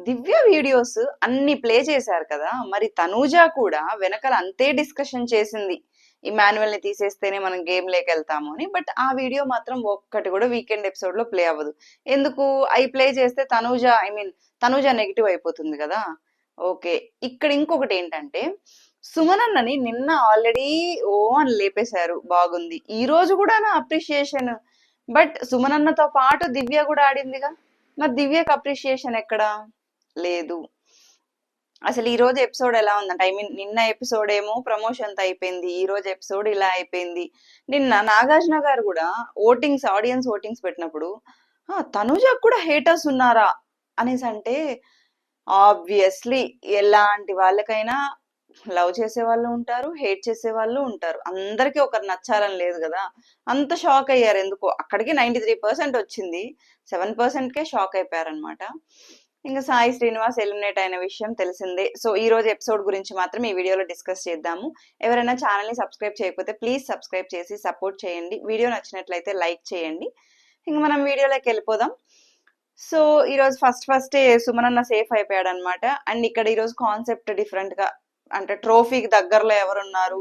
దివ్య videos అన్ని play చేశారు కదా, మరి తనూజ కూడా వెనకాల అంతే డిస్కషన్ చేసింది. ఇమాన్యువల్ ని తీసేస్తేనే మనం గేమ్ లేకి వెళ్తాము అని. బట్ ఆ వీడియో మాత్రం ఒక్కటి కూడా వీకెండ్ ఎపిసోడ్ లో ప్లే అవ్వదు. ఎందుకు? అవి ప్లే చేస్తే తనూజ తనూజ నెగిటివ్ అయిపోతుంది కదా. ఓకే, ఇక్కడ ఇంకొకటి ఏంటంటే సుమనన్నని నిన్న ఆల్రెడీ ఓ అని లేపేశారు, బాగుంది. ఈ రోజు కూడా నా అప్రిషియేషన్. బట్ సుమనన్నతో పాటు దివ్య కూడా ఆడిందిగా, మరి దివ్యకి అప్రిషియేషన్ ఎక్కడా? లేదు. అసలు ఈ రోజు ఎపిసోడ్ ఎలా ఉందంటే, నిన్న ఎపిసోడ్ ఏమో ప్రమోషన్ తో అయిపోయింది, ఈ రోజు ఎపిసోడ్ ఇలా అయిపోయింది. నిన్న నాగార్జున గారు కూడా ఆడియన్స్ ఓటింగ్స్ పెట్టినప్పుడు తనుజకు కూడా హేటర్స్ ఉన్నారా అనేసి అంటే, ఆబ్వియస్లీ ఎలాంటి వాళ్ళకైనా లవ్ చేసే వాళ్ళు ఉంటారు, హేట్ చేసే వాళ్ళు ఉంటారు. అందరికీ ఒకరు నచ్చాలని లేదు కదా. అంత షాక్ అయ్యారు ఎందుకో. అక్కడికి 93% వచ్చింది, 7%కే షాక్ అయిపోయారనమాట. ఇంకా సాయి శ్రీనివాస్ ఎలిమినేట్ అయిన విషయం తెలిసిందే. సో ఈ రోజు ఎపిసోడ్ గురించి మాత్రం ఈ వీడియోలో డిస్కస్ చేద్దాము. ఎవరైనా ఛానల్ ని సబ్స్క్రైబ్ చేయకపోతే ప్లీజ్ సబ్స్క్రైబ్ చేసి సపోర్ట్ చేయండి. వీడియో నచ్చినట్లయితే లైక్ చేయండి. ఇంక మనం వీడియోలోకి వెళ్ళిపోదాం. సో ఈరోజు ఫస్ట్ సుమనన్న సేఫ్ అయిపోయాడు అనమాట. అండ్ ఇక్కడ ఈరోజు కాన్సెప్ట్ డిఫరెంట్ గా, అంటే ట్రోఫీకి దగ్గరలో ఎవరున్నారు,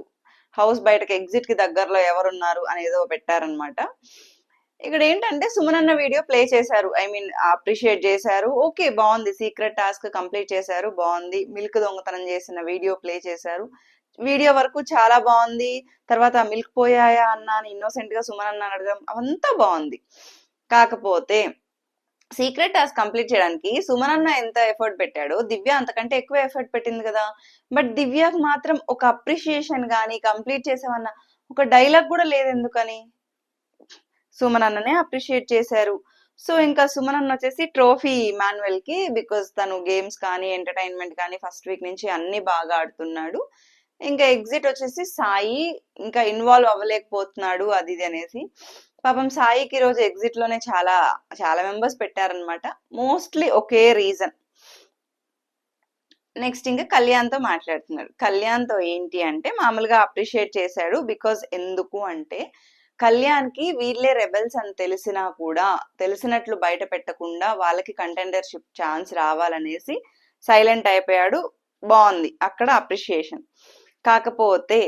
హౌస్ బయటకి ఎగ్జిట్ కి దగ్గరలో ఎవరున్నారు అనేదో పెట్టారనమాట. ఇక్కడ ఏంటంటే సుమనన్న వీడియో ప్లే చేశారు, అప్రిషియేట్ చేశారు. ఓకే, బాగుంది. సీక్రెట్ టాస్క్ కంప్లీట్ చేశారు, బాగుంది. మిల్క్ దొంగతనం చేసిన వీడియో ప్లే చేశారు, వీడియో వరకు చాలా బాగుంది. తర్వాత మిల్క్ పోయాయా అన్న ఇన్నోసెంట్ గా సుమనన్న అడగడం అవంతా బాగుంది. కాకపోతే సీక్రెట్ టాస్క్ కంప్లీట్ చేయడానికి సుమనన్న ఎంత ఎఫర్ట్ పెట్టాడో దివ్య అంతకంటే ఎక్కువ ఎఫర్ట్ పెట్టింది కదా. బట్ దివ్యకు మాత్రం ఒక అప్రిషియేషన్ గానీ, కంప్లీట్ చేసామన్న ఒక డైలాగ్ కూడా లేదు. ఎందుకని? సుమనన్ననే అప్రిషియేట్ చేశారు. సో ఇంకా సుమనన్న వచ్చేసి ట్రోఫీ ఇమాన్యువల్ కి, బికాస్ తను గేమ్స్ కానీ ఎంటర్టైన్మెంట్ కానీ ఫస్ట్ వీక్ నుంచి అన్ని బాగా ఆడుతున్నాడు. ఇంకా ఎగ్జిట్ వచ్చేసి సాయి ఇంకా ఇన్వాల్వ్ అవ్వలేకపోతున్నాడు అది ఇది అనేసి. పాపం సాయికి ఈ రోజు ఎగ్జిట్ లోనే చాలా చాలా మెంబర్స్ పెట్టారనమాట, మోస్ట్లీ ఒకే రీజన్. నెక్స్ట్ ఇంకా కళ్యాణ్తో మాట్లాడుతున్నాడు. కళ్యాణ్తో ఏంటి అంటే మామూలుగా అప్రిషియేట్ చేశాడు. బికాస్ ఎందుకు అంటే కళ్యాణ్కి వీళ్ళే రెబెల్స్ అని తెలిసినా కూడా తెలిసినట్లు బయట పెట్టకుండా వాళ్ళకి కంటెండర్షిప్ ఛాన్స్ రావాలనేసి సైలెంట్ అయిపోయాడు. బాగుంది అక్కడ అప్రిషియేషన్. కాకపోతే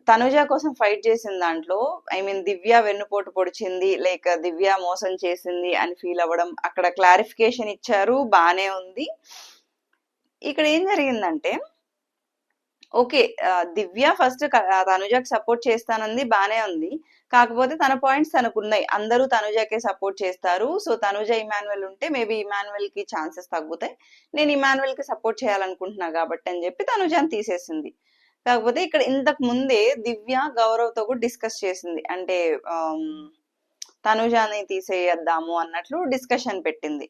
తనుజ కోసం ఫైట్ చేసిన దాంట్లో దివ్య వెన్నుపోటు పొడిచింది, లేక దివ్య మోసం చేసింది అని ఫీల్ అవ్వడం, అక్కడ క్లారిఫికేషన్ ఇచ్చారు, బానే ఉంది. ఇక్కడ ఏం జరిగిందంటే, ఓకే, దివ్య ఫస్ట్ తనుజకి సపోర్ట్ చేస్తానంది, బానే ఉంది. కాకపోతే తన పాయింట్స్ తనకున్నాయి. అందరూ తనుజకే సపోర్ట్ చేస్తారు. సో తనుజ ఇమాన్యువల్ ఉంటే మేబీ ఇమాన్యువల్ కి ఛాన్సెస్ తగ్గుతాయి, నేను ఇమాన్యువల్ కి సపోర్ట్ చేయాలనుకుంటున్నా కాబట్టి అని చెప్పి తనుజని తీసేసింది. కాకపోతే ఇక్కడ ఇంతకు ముందే దివ్య గౌరవ్ తో కూడా డిస్కస్ చేసింది, అంటే తనుజాని తీసేయద్దాము అన్నట్లు డిస్కషన్ పెట్టింది,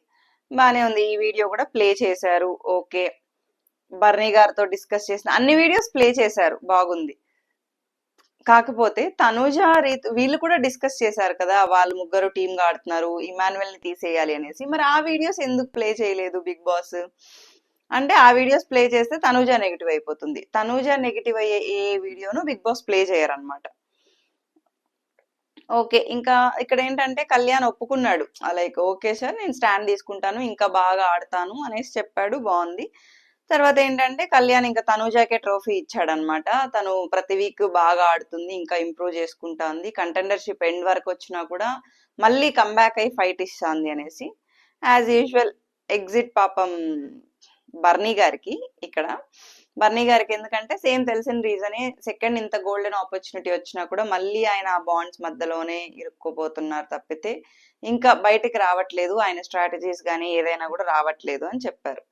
బానే ఉంది. ఈ వీడియో కూడా ప్లే చేశారు, ఓకే. బర్నీ గారితో డిస్కస్ చేసిన అన్ని వీడియోస్ ప్లే చేశారు, బాగుంది. కాకపోతే తనుజ వీళ్ళు కూడా డిస్కస్ చేశారు కదా, వాళ్ళు ముగ్గురు టీమ్ గా ఆడుతున్నారు, ఇమాన్యువల్ ని తీసేయాలి అనేసి. మరి ఆ వీడియోస్ ఎందుకు ప్లే చేయలేదు బిగ్ బాస్? అంటే ఆ వీడియోస్ ప్లే చేస్తే తనుజ నెగిటివ్ అయిపోతుంది. తనుజ నెగిటివ్ అయ్యే ఏ వీడియోను బిగ్ బాస్ ప్లే చేయరనమాట. ఓకే, ఇంకా ఇక్కడ ఏంటంటే కళ్యాణ్ ఒప్పుకున్నాడు, లైక్ ఓకే సార్ నేను స్టాండ్ తీసుకుంటాను, ఇంకా బాగా ఆడతాను అనేసి చెప్పాడు, బాగుంది. తర్వాత ఏంటంటే కళ్యాణ్ ఇంకా తనుజాకే ట్రోఫీ ఇచ్చాడనమాట. తను ప్రతి వీక్ బాగా ఆడుతుంది, ఇంకా ఇంప్రూవ్ చేసుకుంటా ఉంది, కంటెండర్షిప్ ఎండ్ వరకు వచ్చినా కూడా మళ్ళీ కంబ్యాక్ అయ్యి ఫైట్ ఇస్తుంది అనేసి. యాజ్ యూజువల్ ఎగ్జిట్ పాపం బర్నీ గారికి. ఇక్కడ బర్నీ గారికి ఎందుకంటే సేమ్ తెలిసిన రీజనే, సెకండ్ ఇంత గోల్డెన్ ఆపర్చునిటీ వచ్చినా కూడా మళ్ళీ ఆయన ఆ బాండ్స్ మధ్యలోనే ఇరుక్కుపోతున్నారు తప్పితే ఇంకా బయటికి రావట్లేదు, ఆయన స్ట్రాటజీస్ కానీ ఏదైనా కూడా రావట్లేదు అని చెప్పారు.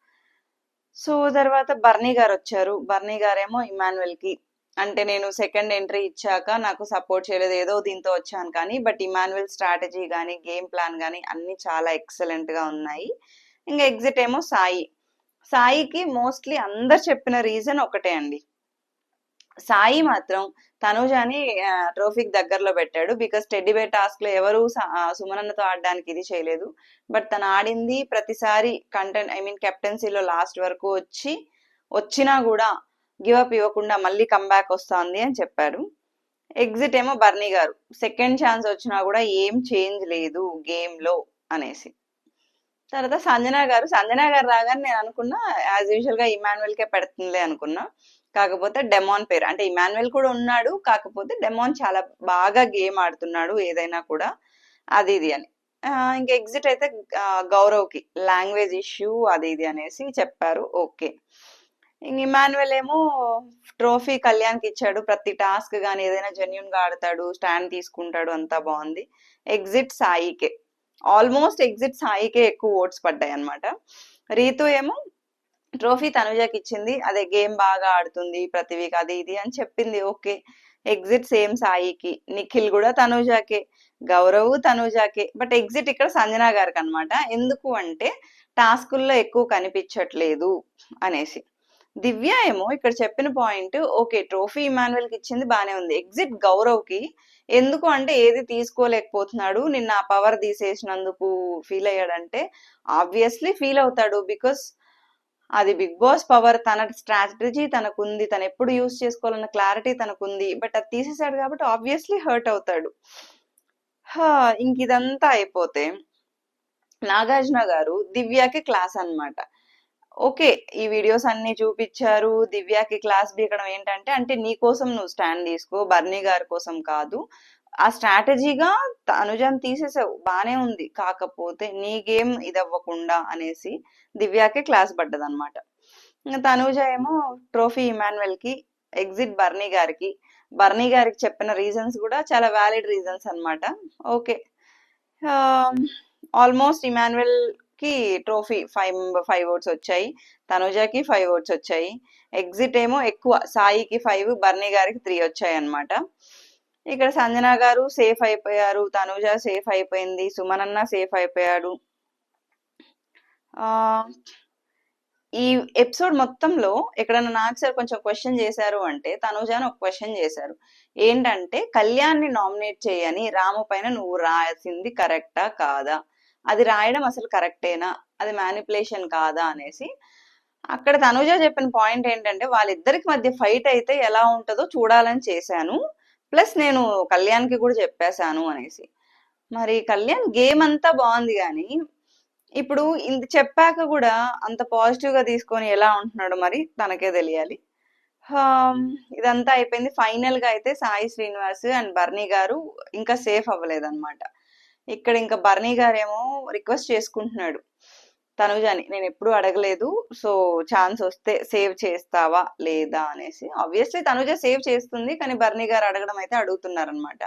సో తర్వాత బర్నీ గారు వచ్చారు. బర్నీ గారేమో ఇమాన్యువల్ కి, అంటే నేను సెకండ్ ఎంట్రీ ఇచ్చాక నాకు సపోర్ట్ చేయలేదు, ఏదో దీంతో వచ్చాను కానీ బట్ ఇమాన్యువల్ స్ట్రాటజీ కానీ గేమ్ ప్లాన్ కానీ అన్ని చాలా ఎక్సలెంట్ గా ఉన్నాయి. ఇంకా ఎగ్జిట్ ఏమో సాయి. సాయికి మోస్ట్లీ అందరు చెప్పిన రీజన్ ఒకటే అండి, సాయి మాత్రం తనుజాని ట్రోఫీకి దగ్గరలో పెట్టాడు. బికాస్ టెడ్డీబేర్ టాస్క్ లో ఎవరు సుమనన్నతో ఆడడానికి ఇది చేయలేదు, బట్ తను ఆడింది ప్రతిసారి కంటెంట్ కెప్టెన్సీలో లాస్ట్ వరకు వచ్చినా కూడా గివ్ అప్ ఇవ్వకుండా మళ్ళీ కంబ్యాక్ వస్తుంది అని చెప్పారు. ఎగ్జిట్ ఏమో బర్నీ గారు, సెకండ్ ఛాన్స్ వచ్చినా కూడా ఏం చేంజ్ లేదు గేమ్ లో అనేసి. తర్వాత సంజన గారు రాగానే నేను అనుకున్నా యాజ్ యూజువల్ గా ఇమాన్యుయల్ కే పెడుతుందిలే అనుకున్నా. కాకపోతే డెమాన్ పేరు అంటే ఇమాన్యుయల్ కూడా ఉన్నాడు, కాకపోతే డెమాన్ చాలా బాగా గేమ్ ఆడుతున్నాడు ఏదైనా కూడా, అది ఇది అని. ఇంకా ఎగ్జిట్ అయితే గౌరవ్కి లాంగ్వేజ్ ఇష్యూ అది ఇది అనేసి చెప్పారు. ఓకే. ఇంక ఇమాన్యుయల్ ఏమో ట్రోఫీ కళ్యాణ్కి ఇచ్చాడు, ప్రతి టాస్క్ కానీ ఏదైనా జెన్యున్ గా ఆడతాడు, స్టాండ్ తీసుకుంటాడు, అంతా బాగుంది. ఎగ్జిట్ సాయికే, ఆల్మోస్ట్ ఎగ్జిట్ సాయికే ఎక్కువ ఓట్స్ పడ్డాయి అనమాట. రీతు ఏమో ట్రోఫీ తనుజకి ఇచ్చింది, అదే గేమ్ బాగా ఆడుతుంది ప్రతి వీక్ అది ఇది అని చెప్పింది. ఓకే. ఎగ్జిట్ సేమ్ సాయికి, నిఖిల్ కూడా తనుజాకే, గౌరవ్ తనుజాకే. బట్ ఎగ్జిట్ ఇక్కడ సంజన గారికి అనమాట. ఎందుకు అంటే టాస్కుల్లో ఎక్కువ కనిపించట్లేదు అనేసి. దివ్య ఏమో ఇక్కడ చెప్పిన పాయింట్ ఓకే, ట్రోఫీ ఇమాన్యుయల్ కి ఇచ్చింది బానే ఉంది, ఎగ్జిట్ గౌరవ్ కి. ఎందుకు అంటే ఏది తీసుకోలేకపోతున్నాడు, నిన్న ఆ పవర్ తీసేసినందుకు ఫీల్ అయ్యాడంటే ఆబ్వియస్లీ ఫీల్ అవుతాడు, బికాస్ అది బిగ్ బాస్ పవర్, తన స్ట్రాటజీ తనకుంది, తను ఎప్పుడు యూజ్ చేసుకోవాలన్న క్లారిటీ తనకుంది, బట్ అది తీసేశాడు కాబట్టి ఆబ్వియస్లీ హర్ట్ అవుతాడు. ఇంక ఇదంతా అయిపోతే నాగార్జున గారు దివ్యకి క్లాస్ అన్నమాట. ఓకే, ఈ వీడియోస్ అన్ని చూపించారు, దివ్యకి క్లాస్ బీకడం ఏంటంటే, అంటే నీ కోసం నువ్వు స్టాండ్ తీసుకో, బర్నీ గారి కోసం కాదు, ఆ స్ట్రాటజీగా తనుజాని తీసేసావు బానే ఉంది, కాకపోతే నీ గేమ్ ఇది అవ్వకుండా అనేసి దివ్యకి క్లాస్ పడ్డదన్నమాట. ఇంకా తనుజ ఏమో ట్రోఫీ ఇమాన్యుయల్ కి, ఎగ్జిట్ బర్నీ గారికి చెప్పిన రీజన్స్ కూడా చాలా వ్యాలిడ్ రీజన్స్ అన్నమాట. ఓకే. ఆల్మోస్ట్ ఇమాన్యుయల్ కి ట్రోఫీ 5 ఓట్స్ వచ్చాయి, తనుజకి 5 ఓట్స్ వచ్చాయి. ఎగ్జిట్ ఏమో ఎక్కువ, సాయికి 5, బర్నీ గారికి 3 వచ్చాయి అన్నమాట. ఇక్కడ సంజన గారు సేఫ్ అయిపోయారు, తనుజ సేఫ్ అయిపోయింది, సుమనన్న సేఫ్ అయిపోయాడు. ఈ ఎపిసోడ్ మొత్తంలో ఎక్కడన్నా నాకు సార్ కొంచెం క్వశ్చన్ చేశారు అంటే తనుజాని ఒక క్వశ్చన్ చేశారు, ఏంటంటే కళ్యాణ్ని నామినేట్ చేయని రాము పైన నువ్వు రాసింది కరెక్టా కాదా, అది రాయడం అసలు కరెక్టేనా, అది మ్యానిపులేషన్ కాదా అనేసి. అక్కడ తనుజ చెప్పిన పాయింట్ ఏంటంటే వాళ్ళిద్దరికి మధ్య ఫైట్ అయితే ఎలా ఉంటుందో చూడాలని చేశాను, ప్లస్ నేను కళ్యాణ్కి కూడా చెప్పేశాను అనేసి. మరి కళ్యాణ్ గేమ్ అంతా బాగుంది కానీ ఇప్పుడు ఇంత చెప్పాక కూడా అంత పాజిటివ్ గా తీసుకొని ఎలా ఉంటున్నాడు మరి తనకే తెలియాలి. ఇదంతా అయిపోయింది. ఫైనల్ గా అయితే సాయి శ్రీనివాస్ అండ్ బర్నీ గారు ఇంకా సేఫ్ అవ్వలేదన్నమాట. ఇక్కడ ఇంకా బర్నీ గారేమో రిక్వెస్ట్ చేసుకుంటున్నాడు తనుజాని, నేను ఎప్పుడు అడగలేదు, సో ఛాన్స్ వస్తే సేవ్ చేస్తావా లేదా అనేసి. ఆబ్వియస్లీ తనుజ సేవ్ చేస్తుంది, కానీ బర్నీ గారు అడగడం అయితే అడుగుతున్నారనమాట.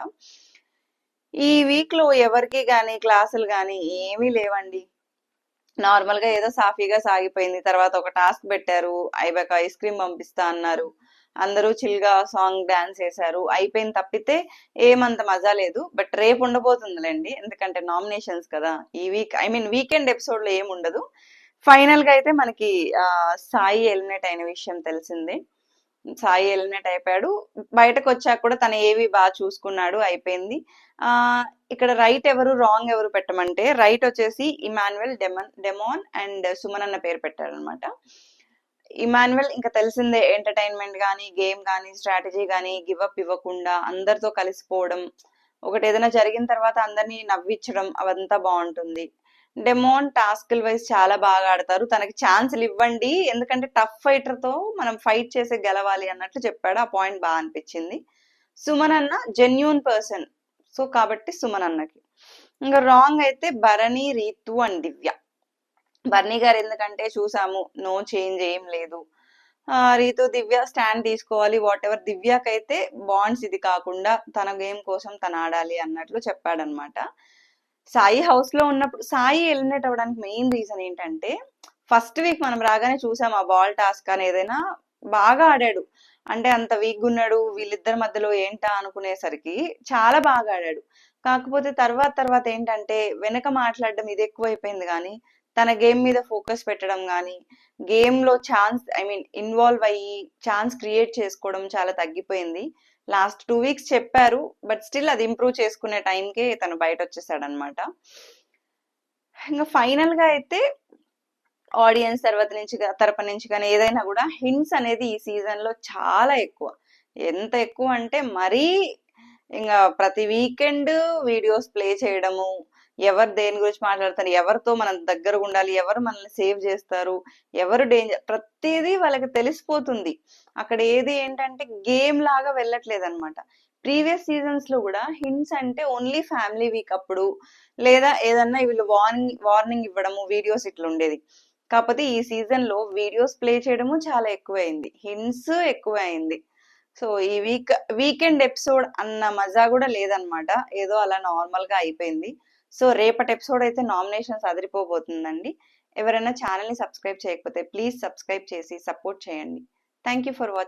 ఈ వీక్ లో ఎవరికి గాని క్లాసులు గాని ఏమీ లేవండి, నార్మల్ గా ఏదో సాఫీగా సాగిపోయింది. తర్వాత ఒక టాస్క్ పెట్టారు, ఐబాక్ ఐస్ క్రీమ్ పంపిస్తా అన్నారు, అందరూ చిల్ గా సాంగ్ డాన్స్ చేశారు, అయిపోయింది తప్పితే ఏమంత మజా లేదు. బట్ రేపు ఉండబోతుందిలేండి, ఎందుకంటే నామినేషన్స్ కదా. ఈ వీక్ వీకెండ్ ఎపిసోడ్ లో ఏముండదు. ఫైనల్ గా అయితే మనకి సాయి ఎలిమినేట్ అయిన విషయం తెలిసిందే. సాయి ఎలిమినేట్ అయిపోయాడు, బయటకు వచ్చాక కూడా తన ఏవి బాగా చూసుకున్నాడు, అయిపోయింది. ఇక్కడ రైట్ ఎవరు రాంగ్ ఎవరు పెట్టమంటే, రైట్ వచ్చేసి ఇమాన్యుయల్, డెమాన్ అండ్ సుమన్ అన్న పేరు పెట్టారనమాట. ఇమాన్యుయల్ ఇంకా తెలిసిందే, ఎంటర్టైన్మెంట్ కానీ గేమ్ కానీ స్ట్రాటజీ కానీ గివప్ ఇవ్వకుండా అందరితో కలిసిపోవడం, ఒకటి ఏదైనా జరిగిన తర్వాత అందరినీ నవ్వించడం, అవంతా బాగుంటుంది. డెమోన్ టాస్క్ల వైజ్ చాలా బాగా ఆడతారు, తనకి ఛాన్సులు ఇవ్వండి, ఎందుకంటే టఫ్ ఫైటర్ తో మనం ఫైట్ చేసే గెలవాలి అన్నట్లు చెప్పాడు, ఆ పాయింట్ బాగా అనిపించింది. సుమన్ అన్న జెన్యూన్ పర్సన్, సో కాబట్టి సుమన్ అన్నకి. ఇంకా రాంగ్ అయితే భరణి, రీతు అండ్ దివ్య. బర్నీ గారు ఎందుకంటే చూసాము నో చేంజ్ ఏం లేదు, రీతు దివ్య స్టాండ్ తీసుకోవాలి, వాట్ ఎవర్. దివ్యకైతే బాండ్స్ ఇది కాకుండా తన గేమ్ కోసం తను ఆడాలి అన్నట్లు చెప్పాడనమాట. సాయి హౌస్ లో ఉన్నప్పుడు సాయి ఎలిమినేట్ అవ్వడానికి మెయిన్ రీజన్ ఏంటంటే, ఫస్ట్ వీక్ మనం రాగానే చూసాం ఆ బాల్ టాస్క్ అని ఏదైనా బాగా ఆడాడు, అంటే అంత వీక్ ఉన్నాడు, వీళ్ళిద్దరి మధ్యలో ఏంటా అనుకునేసరికి చాలా బాగా ఆడాడు. కాకపోతే తర్వాత ఏంటంటే వెనక మాట్లాడడం ఇది ఎక్కువైపోయింది, కానీ తన గేమ్ మీద ఫోకస్ పెట్టడం కానీ గేమ్ లో ఛాన్స్ ఇన్వాల్వ్ అయ్యి ఛాన్స్ క్రియేట్ చేసుకోవడం చాలా తగ్గిపోయింది. లాస్ట్ 2 వీక్స్ చెప్పారు, బట్ స్టిల్ అది ఇంప్రూవ్ చేసుకునే టైంకే తను బయట వచ్చేసాడు అనమాట. ఇంకా ఫైనల్ గా అయితే ఆడియన్స్ తరపు నుంచి కానీ ఏదైనా కూడా హింట్స్ అనేది ఈ సీజన్ లో చాలా ఎక్కువ. ఎంత ఎక్కువ అంటే మరీ ఇంకా ప్రతి వీకెండ్ వీడియోస్ ప్లే చేయడము, ఎవరు దేని గురించి మాట్లాడతారు, ఎవరితో మనం దగ్గరగా ఉండాలి, ఎవరు మనల్ని సేవ్ చేస్తారు, ఎవరు డేంజర్, ప్రతిదీ వాళ్ళకి తెలిసిపోతుంది. అక్కడ ఏది ఏంటంటే గేమ్ లాగా వెళ్ళట్లేదు అనమాట. ప్రీవియస్ సీజన్స్ లో కూడా హింట్స్ అంటే ఓన్లీ ఫ్యామిలీ వీక్ అప్పుడు, లేదా ఏదన్నా వీళ్ళు వార్నింగ్ ఇవ్వడము, వీడియోస్ ఇట్లా ఉండేది. కాకపోతే ఈ సీజన్ లో వీడియోస్ ప్లే చేయడము చాలా ఎక్కువైంది, హింట్స్ ఎక్కువైంది. సో ఈ వీకెండ్ ఎపిసోడ్ అన్న మజా కూడా లేదనమాట, ఏదో అలా నార్మల్ గా అయిపోయింది. సో రేపటి ఎపిసోడ్ అయితే నామినేషన్స్ అదిరిపోబోతుందండి. ఎవరైనా ఛానల్ ని సబ్స్క్రైబ్ చేయకపోతే ప్లీజ్ సబ్స్క్రైబ్ చేసి సపోర్ట్ చేయండి. Thank you for watching.